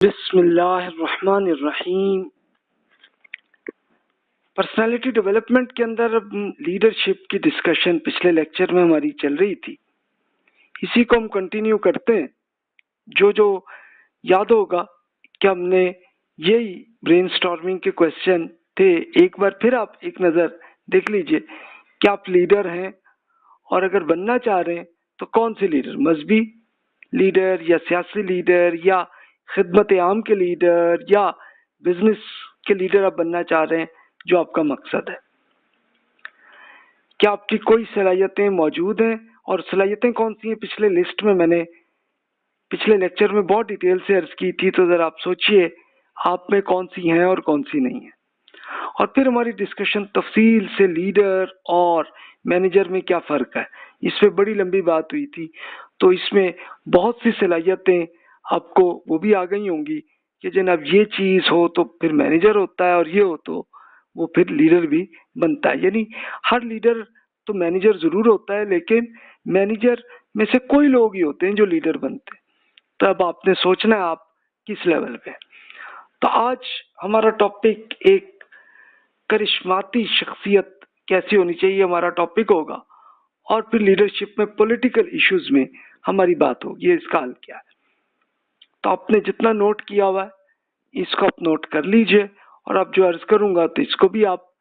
बिस्मिल्लाहिर्रहमानिर्रहीम। Personality development के अंदर अब लीडरशिप की डिस्कशन पिछले लेक्चर में हमारी चल रही थी, इसी को हम कंटिन्यू करते हैं। जो जो याद होगा कि हमने यही ब्रेनस्टॉर्मिंग के क्वेश्चन थे, एक बार फिर आप एक नज़र देख लीजिए कि आप लीडर हैं और अगर बनना चाह रहे हैं तो कौन से लीडर, मजहबी लीडर या सियासी लीडर या खिदमत आम के लीडर या बिजनेस के लीडर आप बनना चाह रहे हैं। जो आपका मकसद है, क्या आपकी कोई सलाहियतें मौजूद हैं और सलाहियतें कौन सी हैं, पिछले लिस्ट में मैंने पिछले लेक्चर में बहुत डिटेल से अर्ज की थी। तो जरा आप सोचिए आप में कौन सी हैं और कौन सी नहीं है। और फिर हमारी डिस्कशन तफसील से लीडर और मैनेजर में क्या फ़र्क है, इस पे बड़ी लंबी बात हुई थी। तो इसमें बहुत सी सलाहियतें आपको वो भी आ गई होंगी कि जनाब ये चीज़ हो तो फिर मैनेजर होता है और ये हो तो वो फिर लीडर भी बनता है। यानी हर लीडर तो मैनेजर ज़रूर होता है, लेकिन मैनेजर में से कोई लोग ही होते हैं जो लीडर बनते हैं। तो अब आपने सोचना है आप किस लेवल पे। तो आज हमारा टॉपिक एक करिश्माती शख्सियत कैसी होनी चाहिए हमारा टॉपिक होगा, और फिर लीडरशिप में पॉलिटिकल इश्यूज में हमारी बात होगी, ये इसका हल क्या है। तो आपने जितना नोट किया हुआ है इसको आप नोट कर लीजिए, और अब जो अर्ज करूंगा तो इसको भी आप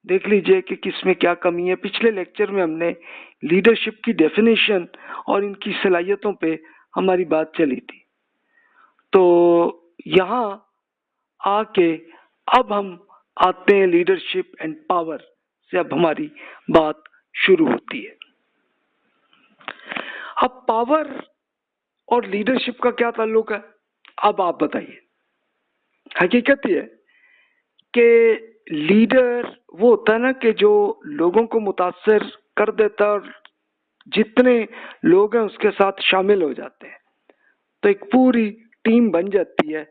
देख लीजिए कि किसमें क्या कमी है। पिछले लेक्चर में हमने लीडरशिप की डेफिनेशन और इनकी सलाहियतों पे हमारी बात चली थी। तो यहाँ आके अब हम आते हैं लीडरशिप एंड पावर से, अब हमारी बात शुरू होती है। अब पावर और लीडरशिप का क्या ताल्लुक है, अब आप बताइए। हकीकत ये है कि लीडर वो होता है ना कि जो लोगों को मुतासर कर देता है और जितने लोग हैं उसके साथ शामिल हो जाते हैं, तो एक पूरी टीम बन जाती है।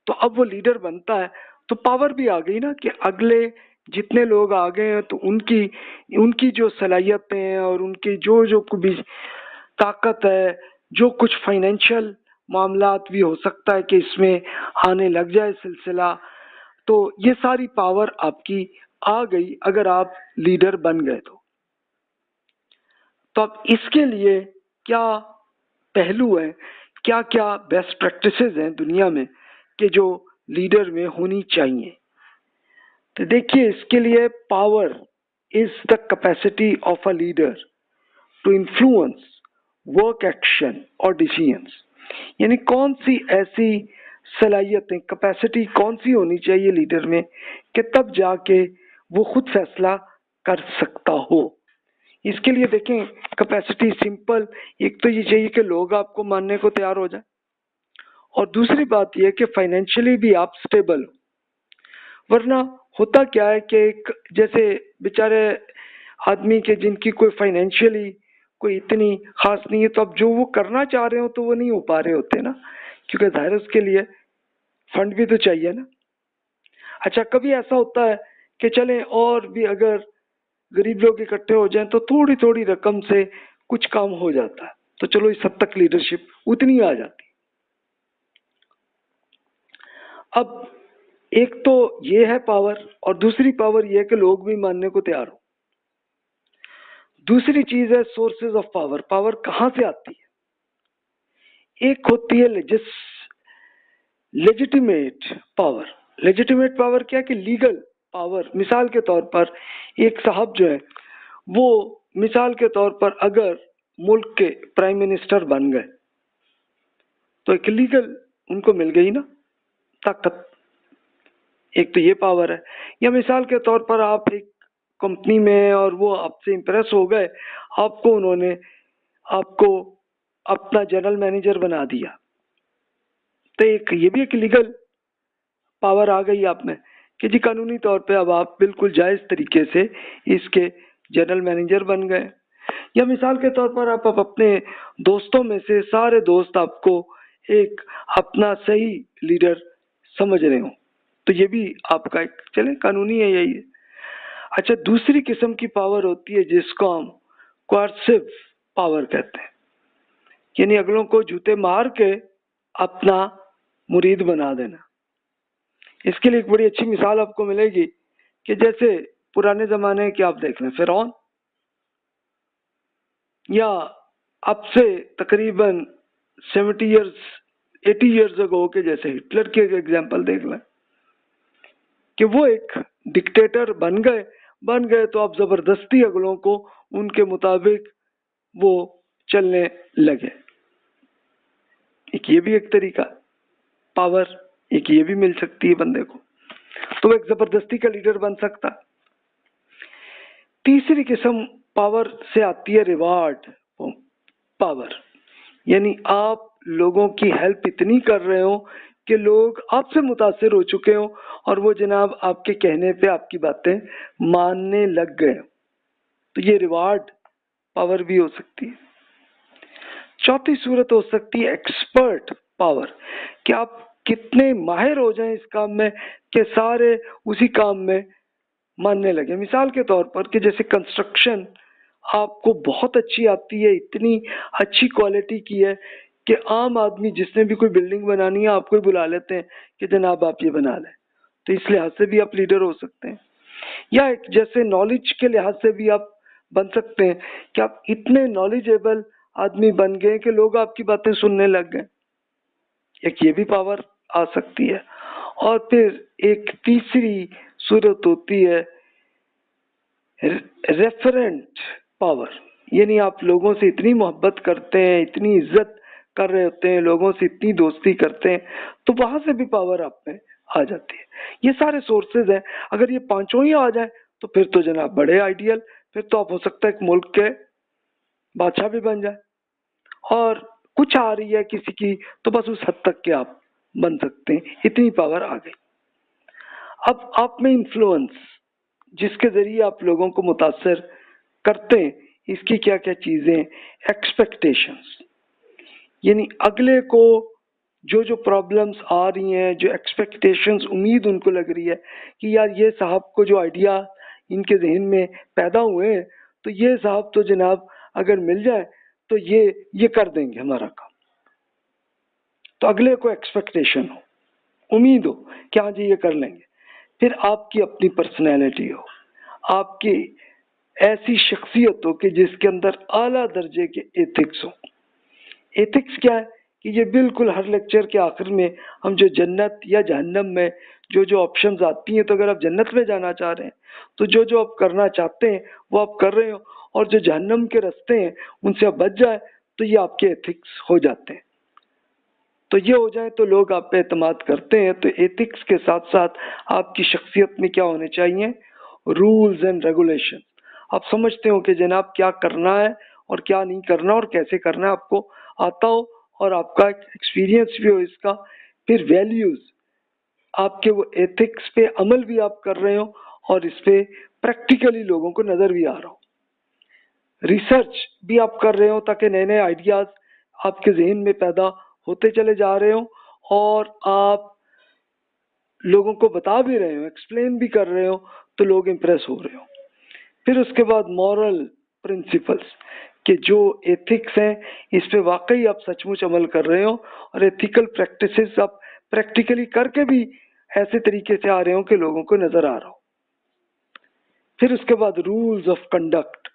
तो अब वो लीडर बनता है तो पावर भी आ गई ना, कि अगले जितने लोग आ गए हैं तो उनकी उनकी जो सलाहियतें हैं और उनकी जो जो भी ताकत है, जो कुछ फाइनेंशियल मामलात भी हो सकता है कि इसमें आने लग जाए सिलसिला, तो ये सारी पावर आपकी आ गई अगर आप लीडर बन गए। तो अब इसके लिए क्या पहलू है, क्या क्या बेस्ट प्रैक्टिसेस हैं दुनिया में कि जो लीडर में होनी चाहिए। तो देखिए, इसके लिए power is the capacity of a leader to influence work action और डिसीजंस। यानी कौन सी ऐसी सलाहियतें, कैपेसिटी कौन सी होनी चाहिए लीडर में कि तब जाके वो खुद फैसला कर सकता हो। इसके लिए देखें, कैपेसिटी सिंपल, एक तो ये चाहिए कि लोग आपको मानने को तैयार हो जाए, और दूसरी बात यह कि फाइनेंशियली भी आप स्टेबल हो। वरना होता क्या है कि एक जैसे बेचारे आदमी के जिनकी कोई फाइनेंशियली कोई इतनी खास नहीं है, तो अब जो वो करना चाह रहे हो तो वो नहीं हो पा रहे होते ना, क्योंकि जाहिर उसके लिए फंड भी तो चाहिए ना। अच्छा, कभी ऐसा होता है कि चले और भी अगर गरीब लोग इकट्ठे हो जाएं तो थोड़ी थोड़ी रकम से कुछ काम हो जाता है, तो चलो इस हद तक लीडरशिप उतनी आ जाती। अब एक तो ये है पावर, और दूसरी पावर ये है कि लोग भी मानने को तैयार हो। दूसरी चीज है सोर्सेज ऑफ पावर। पावर कहां से आती है? एक होती है लेजिटिमेट पावर। लेजिटिमेट पावर क्या कि लीगल पावर। मिसाल के तौर पर एक साहब जो है वो मिसाल के तौर पर अगर मुल्क के प्राइम मिनिस्टर बन गए तो एक लीगल उनको मिल गई ना ताकत। एक तो ये पावर है। या मिसाल के तौर पर आप एक कंपनी में और वो आपसे इंप्रेस हो गए, आपको उन्होंने आपको अपना जनरल मैनेजर बना दिया, तो एक ये भी एक लीगल पावर आ गई आप में कि जी कानूनी तौर पे अब आप बिल्कुल जायज तरीके से इसके जनरल मैनेजर बन गए। या मिसाल के तौर पर आप अपने दोस्तों में से सारे दोस्त आपको एक अपना सही लीडर समझ रहे हो, तो ये भी आपका एक चले कानूनी है, यही है। अच्छा, दूसरी किस्म की पावर होती है जिसको हम कोर्सिव पावर कहते हैं, यानी अगलों को जूते मार के अपना मुरीद बना देना। इसके लिए एक बड़ी अच्छी मिसाल आपको मिलेगी कि जैसे पुराने जमाने के आप देख लें फिरौन, या अब से तकरीबन 70 ईयर्स 80 ईयर्स अगो के जैसे हिटलर की एक एग्जाम्पल देख लें कि वो एक डिक्टेटर बन गए तो अब जबरदस्ती अगलों को उनके मुताबिक वो चलने लगे। एक ये भी एक तरीका पावर, एक ये भी मिल सकती है बंदे को, तो वो एक जबरदस्ती का लीडर बन सकता। तीसरी किस्म पावर से आती है रिवार्ड पावर, यानी आप लोगों की हेल्प इतनी कर रहे हो कि लोग आपसे मुतासिर हो चुके हो और वो जनाब आपके कहने पे आपकी बातें मानने लग गए, तो ये रिवार्ड पावर भी हो सकती है। चौथी सूरत हो सकती है एक्सपर्ट पावर, कि आप कितने माहिर हो जाएं इस काम में कि सारे उसी काम में मानने लगे। मिसाल के तौर पर कि जैसे कंस्ट्रक्शन आपको बहुत अच्छी आती है, इतनी अच्छी क्वालिटी की है कि आम आदमी जिसने भी कोई बिल्डिंग बनानी है आपको ही बुला लेते हैं कि जनाब आप ये बना लें, तो इस लिहाज से भी आप लीडर हो सकते हैं। या एक जैसे नॉलेज के लिहाज से भी आप बन सकते हैं कि आप इतने नॉलेजेबल आदमी बन गए कि लोग आपकी बातें सुनने लग गए, एक ये भी पावर आ सकती है। और फिर एक तीसरी सूरत होती है रेफरेंट पावर, यानी आप लोगों से इतनी मोहब्बत करते हैं, इतनी इज्जत कर रहे होते हैं, लोगों से इतनी दोस्ती करते हैं, तो वहां से भी पावर आप में आ जाती है। ये सारे सोर्सेज हैं, अगर ये पांचों ही आ जाए तो फिर तो जनाब बड़े आइडियल, फिर तो आप हो सकता है एक मुल्क के बादशाह भी बन जाए। और कुछ आ रही है किसी की तो बस उस हद तक के आप बन सकते हैं, इतनी पावर आ गई। अब आप में इन्फ्लुएंस, जिसके जरिए आप लोगों को मुतासर करते हैं, इसकी क्या क्या चीजें, एक्सपेक्टेशंस, यानी अगले को जो जो प्रॉब्लम्स आ रही हैं, जो एक्सपेक्टेशंस उम्मीद उनको लग रही है कि यार ये साहब को जो आइडिया इनके जहन में पैदा हुए हैं, तो ये साहब तो जनाब अगर मिल जाए तो ये कर देंगे हमारा काम। तो अगले को एक्सपेक्टेशन हो, उम्मीद हो कि हाँ जी ये कर लेंगे। फिर आपकी अपनी पर्सनैलिटी हो, आपकी ऐसी शख्सियत हो कि जिसके अंदर आला दर्जे के एथिक्स हो। एथिक्स क्या है कि ये बिल्कुल हर लेक्चर के आखिर में हम जो जन्नत या जहन्नम में जो जो ऑप्शंस आती हैं, तो अगर आप जन्नत में जाना चाह रहे हैं तो जो जो आप करना चाहते हैं वो आप कर रहे हो, और जो जहन्नम के रास्ते हैं उनसे आप बच जाए तो ये आपके एथिक्स हो जाते हैं। तो ये हो जाए तो लोग आप पे एतमाद करते हैं। तो एथिक्स के साथ साथ आपकी शख्सियत में क्या होने चाहिए, रूल्स एंड रेगुलेशन। आप समझते हो कि जनाब क्या करना है और क्या नहीं करना और कैसे करना है, आपको आता हो और आपका एक्सपीरियंस भी हो इसका। फिर वैल्यूज, आपके वो एथिक्स पे अमल भी आप कर रहे हो और इस पे प्रैक्टिकली लोगों को नजर भी आ रहा हो। रिसर्च भी आप कर रहे हो ताकि नए नए आइडियाज आपके जहन में पैदा होते चले जा रहे हो और आप लोगों को बता भी रहे हो, एक्सप्लेन भी कर रहे हो, तो लोग इंप्रेस हो रहे हो। फिर उसके बाद मॉरल प्रिंसिपल्स, कि जो एथिक्स हैं इस पे वाकई आप सचमुच अमल कर रहे हो और एथिकल प्रैक्टिसेस आप प्रैक्टिकली करके भी ऐसे तरीके से आ रहे हो कि लोगों को नजर आ रहा हो। फिर उसके बाद रूल्स ऑफ कंडक्ट,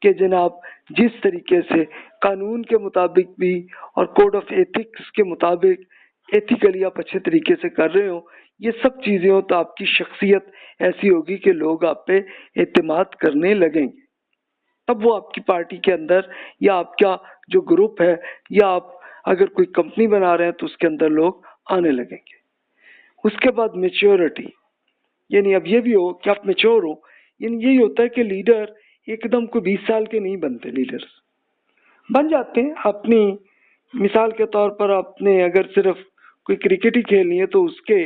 कि जनाब जिस तरीके से कानून के मुताबिक भी और कोड ऑफ एथिक्स के मुताबिक एथिकली आप अच्छे तरीके से कर रहे हो, ये सब चीजें हो तो आपकी शख्सियत ऐसी होगी कि लोग आप पे एतमाद करने लगेंगे। तब वो आपकी पार्टी के अंदर या आपका जो ग्रुप है या आप अगर कोई कंपनी बना रहे हैं तो उसके अंदर लोग आने लगेंगे। उसके बाद मेच्योरिटी, यानी अब ये भी हो कि आप मेच्योर हो, यानी यही होता है कि लीडर एकदम को 20 साल के नहीं बनते, लीडर्स बन जाते हैं अपनी। मिसाल के तौर पर आपने अगर सिर्फ कोई क्रिकेट ही खेलनी है तो उसके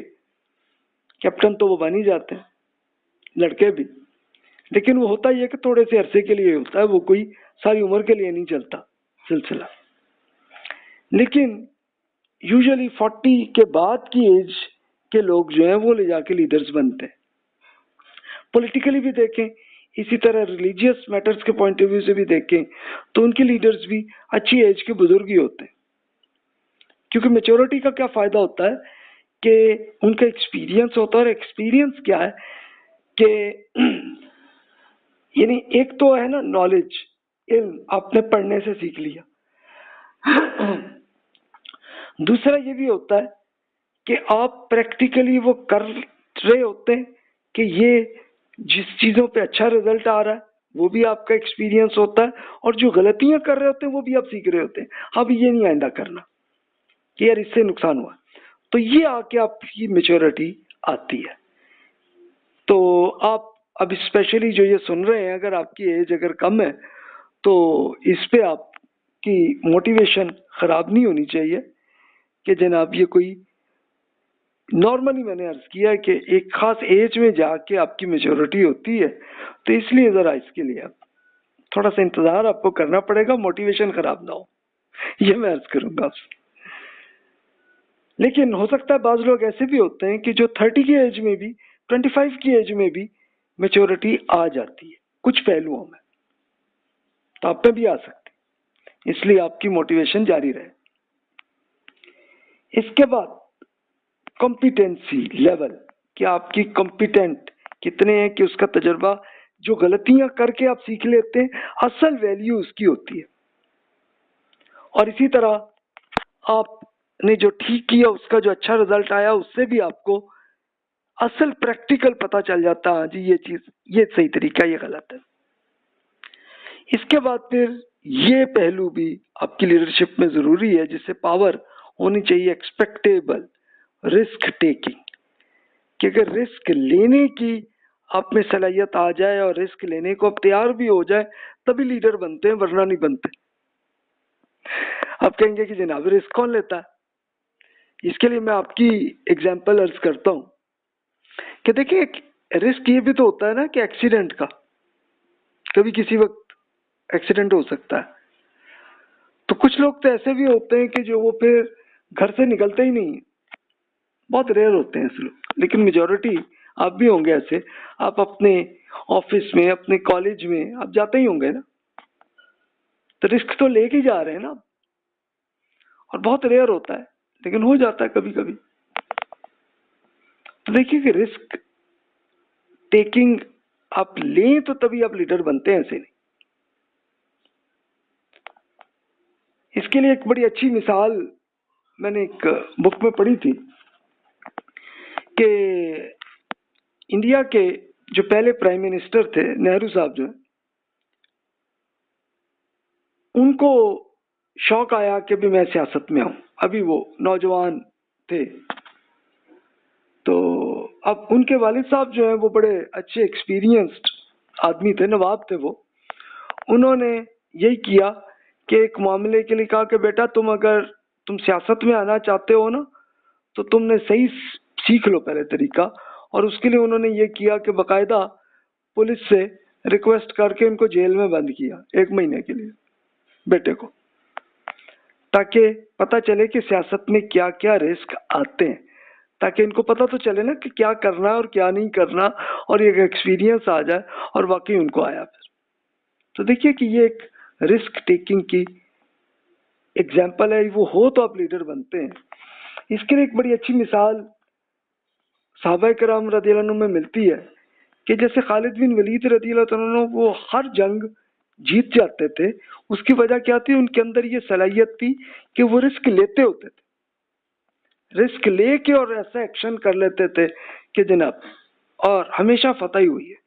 कैप्टन तो वो बन ही जाते हैं, लड़के भी। लेकिन वो होता ही है कि थोड़े से अरसे के लिए होता है, वो कोई सारी उम्र के लिए नहीं चलता सिलसिला। लेकिन यूजुअली 40 के बाद की एज के लोग जो हैं वो ले जाके लीडर्स बनते हैं। पॉलिटिकली भी देखें, इसी तरह रिलीजियस मैटर्स के पॉइंट ऑफ व्यू से भी देखें तो उनके लीडर्स भी अच्छी एज के बुजुर्ग ही होते हैं। क्योंकि मेच्योरिटी का क्या फायदा होता है कि उनका एक्सपीरियंस होता है। और एक्सपीरियंस क्या है कि यानी एक तो है ना नॉलेज, इल्म आपने पढ़ने से सीख लिया। दूसरा ये भी होता है कि आप प्रैक्टिकली वो कर रहे होते हैं कि ये जिस चीज़ों पे अच्छा रिजल्ट आ रहा है वो भी आपका एक्सपीरियंस होता है, और जो गलतियां कर रहे होते हैं वो भी आप सीख रहे होते हैं। अब ये नहीं आइंदा करना कि यार इससे नुकसान हुआ, तो ये आके आपकी मेच्योरिटी आती है। तो आप अब स्पेशली जो ये सुन रहे हैं, अगर आपकी एज अगर कम है तो इस पे आपकी मोटिवेशन खराब नहीं होनी चाहिए कि जनाब ये कोई नॉर्मली मैंने अर्ज किया है कि एक खास एज में जाके आपकी मेच्योरिटी होती है, तो इसलिए ज़रा इसके लिए आप थोड़ा सा इंतज़ार आपको करना पड़ेगा, मोटिवेशन खराब ना हो, ये मैं अर्ज करूँगा आपसे। लेकिन हो सकता है बाज़ लोग ऐसे भी होते हैं कि जो 30 की एज में भी, 25 की एज में भी मेच्योरिटी आ जाती है कुछ पहलुओं में, तो आप पे भी आ सकती है, इसलिए आपकी मोटिवेशन जारी रहे। इसके बाद कॉम्पिटेंसी लेवल, कि आपकी कॉम्पिटेंट कितने हैं, कि उसका तजर्बा, जो गलतियां करके आप सीख लेते हैं, असल वैल्यू उसकी होती है। और इसी तरह आपने जो ठीक किया उसका जो अच्छा रिजल्ट आया उससे भी आपको असल प्रैक्टिकल पता चल जाता है, जी ये चीज ये सही तरीका, ये गलत है। इसके बाद फिर ये पहलू भी आपकी लीडरशिप में जरूरी है, जिससे पावर होनी चाहिए एक्सपेक्टेबल रिस्क टेकिंग, कि अगर रिस्क लेने की आप में सलाहियत आ जाए और रिस्क लेने को आप तैयार भी हो जाए तभी लीडर बनते हैं, वरना नहीं बनते। आप कहेंगे कि जनाब रिस्क कौन लेता है, इसके लिए मैं आपकी एग्जांपल अर्ज करता हूं कि देखिए रिस्क ये भी तो होता है ना कि एक्सीडेंट का, कभी किसी वक्त एक्सीडेंट हो सकता है। तो कुछ लोग तो ऐसे भी होते हैं कि जो वो फिर घर से निकलते ही नहीं, बहुत रेयर होते हैं ऐसे लोग, लेकिन मेजोरिटी आप भी होंगे ऐसे। आप अपने ऑफिस में, अपने कॉलेज में आप जाते ही होंगे ना, तो रिस्क तो लेके जा रहे हैं ना, और बहुत रेयर होता है लेकिन हो जाता है कभी कभी। तो देखिए कि रिस्क टेकिंग आप लें तो तभी आप लीडर बनते हैं, ऐसे नहीं। इसके लिए एक बड़ी अच्छी मिसाल मैंने एक बुक में पढ़ी थी कि इंडिया के जो पहले प्राइम मिनिस्टर थे, नेहरू साहब जो है, उनको शौक आया कि भी मैं सियासत में आऊं। अभी वो नौजवान थे, तो अब उनके वालिद साहब जो है वो बड़े अच्छे एक्सपीरियंस्ड आदमी थे, नवाब थे वो। उन्होंने यही किया कि एक मामले के लिए कहा कि बेटा तुम सियासत में आना चाहते हो ना, तो तुमने सही सीख लो पहले तरीका। और उसके लिए उन्होंने ये किया कि बाकायदा पुलिस से रिक्वेस्ट करके उनको जेल में बंद किया 1 महीने के लिए, बेटे को, ताकि पता चले कि सियासत में क्या क्या रिस्क आते हैं, ताकि इनको पता तो चले ना कि क्या करना है और क्या नहीं करना, और एक एक्सपीरियंस आ जाए। और वाकई उनको आया फिर। तो देखिए कि ये एक रिस्क टेकिंग की एग्जाम्पल है, वो हो तो आप लीडर बनते हैं। इसके लिए एक बड़ी अच्छी मिसाल सहाबा किराम रज़ियल्लाहु अन्हुम में मिलती है कि जैसे खालिद बिन वलीद रज़ियल्लाहु अन्हु, वो हर जंग जीत जाते थे। उसकी वजह क्या थी? उनके अंदर ये सलाहियत थी कि वो रिस्क लेते होते थे, रिस्क लेके और ऐसा एक्शन कर लेते थे कि जनाब, और हमेशा फतह ही हुई है।